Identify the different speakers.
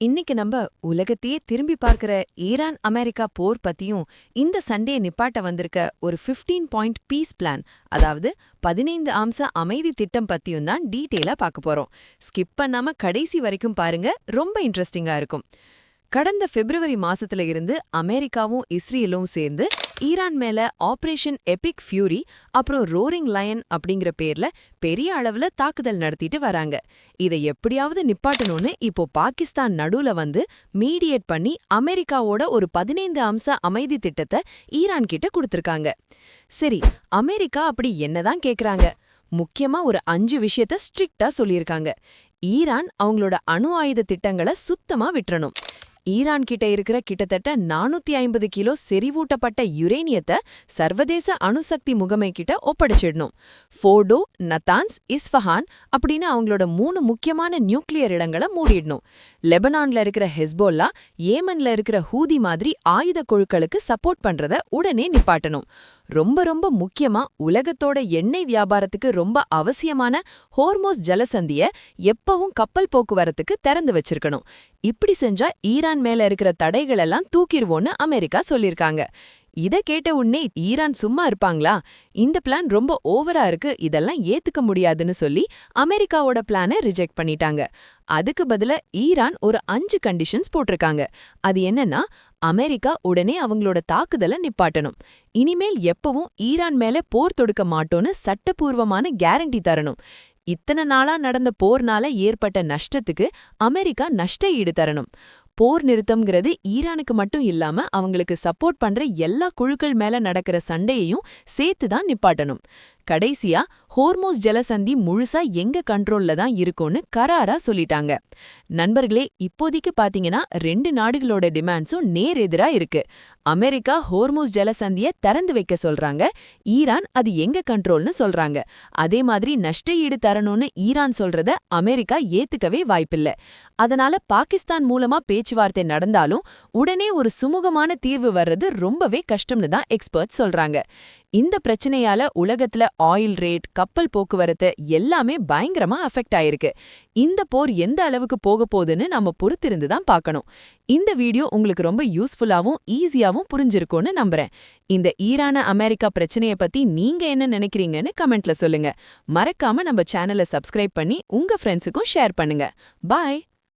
Speaker 1: இன்னைக்கு நம்ம உலகத்தையே திரும்பி பார்க்கிற ஈரான் அமெரிக்கா போர் பத்தியும் இந்த சண்டே நிப்பாட்ட வந்திருக்க ஒரு 15 பாயிண்ட் பீஸ் பிளான், அதாவது 15 அம்ச அமைதி திட்டம் பத்தியும் தான் டீட்டெயிலா பார்க்க போறோம். ஸ்கிப் பண்ணாம கடைசி வரைக்கும் பாருங்க, ரொம்ப இன்ட்ரெஸ்டிங்கா இருக்கும். கடந்த பிப்ரவரி மாசத்துல இருந்து அமெரிக்காவும் இஸ்ரேலும் சேர்ந்து ஈரான் மேல ஆபரேஷன் எபிக் ஃபியூரி அப்புறம் ரோரிங் லயன் அப்படிங்கிற பேர்ல பெரிய அளவுல தாக்குதல் நடத்திட்டு வராங்க. இதை எப்படியாவது நிப்பாட்டணும்னு இப்போ பாகிஸ்தான் நடுவுல வந்து மீடியேட் பண்ணி அமெரிக்காவோட ஒரு 15 அம்ச அமைதி திட்டத்தை ஈரான் கிட்ட கொடுத்திருக்காங்க. சரி, அமெரிக்கா அப்படி என்னதான் கேக்குறாங்க? முக்கியமா ஒரு 5 விஷயத்த ஸ்ட்ரிக்டா சொல்லியிருக்காங்க. ஈரான் அவங்களோட அணு ஆயுத திட்டங்களை சுத்தமா விட்டுறணும். ஈரான் கிட்ட இருக்கிற கிட்டத்தட்ட 450 கிலோ செறிவூட்டப்பட்ட யுரேனியத்தை சர்வதேச அணுசக்தி முகமை கிட்ட ஒப்படைச்சிடணும். ஃபோர்டோ, நத்தான்ஸ், இஸ்ஃபஹான் அப்படின்னு அவங்களோட 3 முக்கியமான நியூக்ளியர் இடங்களை மூடிடணும். லெபனான்ல இருக்கிற ஹெஸ்போல்லா, ஏமன்ல இருக்கிற ஹூதி மாதிரி ஆயுத குழுக்களுக்கு சப்போர்ட் பண்றத உடனே நிப்பாட்டணும். ரொம்ப ரொம்ப முக்கியமா உலகத்தோட எண்ணெய் வியாபாரத்துக்கு ரொம்ப அவசியமான ஹோர்மோஸ் ஜலசந்திய எப்பவும் கப்பல் போக்குவரத்துக்கு திறந்து வச்சிருக்கணும். இப்படி செஞ்சா ஈரான் மேல இருக்கிற தடைகள் எல்லாம் தூக்கிடுவோன்னு அமெரிக்கா சொல்லிருக்காங்க. இத கேட்ட உடனே ஈரான் சும்மா இருப்பாங்களா? இந்த பிளான் ரொம்ப ஓவரா இருக்கு, இதெல்லாம் ஏத்துக்க முடியாதுன்னு சொல்லி அமெரிக்காவோட பிளானை ரிஜெக்ட் பண்ணிட்டாங்க. அதுக்கு பதிலா ஈரான் ஒரு 5 கண்டிஷன்ஸ் போட்டிருக்காங்க. அது என்னன்னா, அமெரிக்கா உடனே அவங்களோட தாக்குதலை நிப்பாட்டணும். இனிமேல் எப்பவும் ஈரான் மேல போர் தொடுக்க மாட்டோன்னு சட்டப்பூர்வமான கேரண்டி தரணும். இத்தனை நாளா நடந்த போர்னால ஏற்பட்ட நஷ்டத்துக்கு அமெரிக்கா நஷ்ட ஈடு தரணும். போர் நிறுத்தம்ங்கிறது ஈரானுக்கு மட்டும் இல்லாம அவங்களுக்கு சப்போர்ட் பண்ற எல்லா குழுக்கள் மேல நடக்கிற சண்டையையும் சேர்த்துதான் நிப்பாட்டணும். கடைசியா ஹோர்மோஸ் ஜலசந்தி முழுசா எங்க கண்ட்ரோல்ல தான் இருக்கும்னு கராரா சொல்லிட்டாங்க. நண்பர்களே, இப்போதைக்கு பாத்தீங்கன்னா 2 நாடுகளோட டிமாண்ட்ஸும் நேர் எதிரா இருக்கு. அமெரிக்கா ஹோர்மோஸ் ஜலசந்திய திறந்து வைக்க சொல்றாங்க, ஈரான் அது எங்க கண்ட்ரோல்னு சொல்றாங்க. அதே மாதிரி நஷ்ட ஈடு தரணும்னு ஈரான் சொல்றத அமெரிக்கா ஏத்துக்கவே வாய்ப்பில்ல. அதனால பாகிஸ்தான் மூலமா பேச்சுவார்த்தை நடந்தாலும் உடனே ஒரு சுமூகமான தீர்வு வர்றது ரொம்பவே கஷ்டம்னு தான் எக்ஸ்பர்ட்ஸ் சொல்றாங்க. இந்த பிரச்சனையால உலகத்துல ஆயில் ரேட், கப்பல் போக்குவரத்து எல்லாமே பயங்கரமா அஃபெக்ட் ஆயிருக்கு. இந்த போர் எந்த அளவுக்கு போக போகுதுன்னு நம்ம பொறுத்திருந்து தான் பார்க்கணும். இந்த வீடியோ உங்களுக்கு ரொம்ப யூஸ்ஃபுல்லாவும் ஈஸியாவும் புரிஞ்சிருக்கும்னு நம்புறேன். இந்த ஈரான அமெரிக்கா பிரச்சனைய பத்தி நீங்க என்ன நினைக்கிறீங்கன்னு கமெண்ட்ல சொல்லுங்க. மறக்காம நம்ம சேனலை சப்ஸ்கிரைப் பண்ணி உங்க ஃப்ரெண்ட்ஸுக்கும் ஷேர் பண்ணுங்க. பாய்.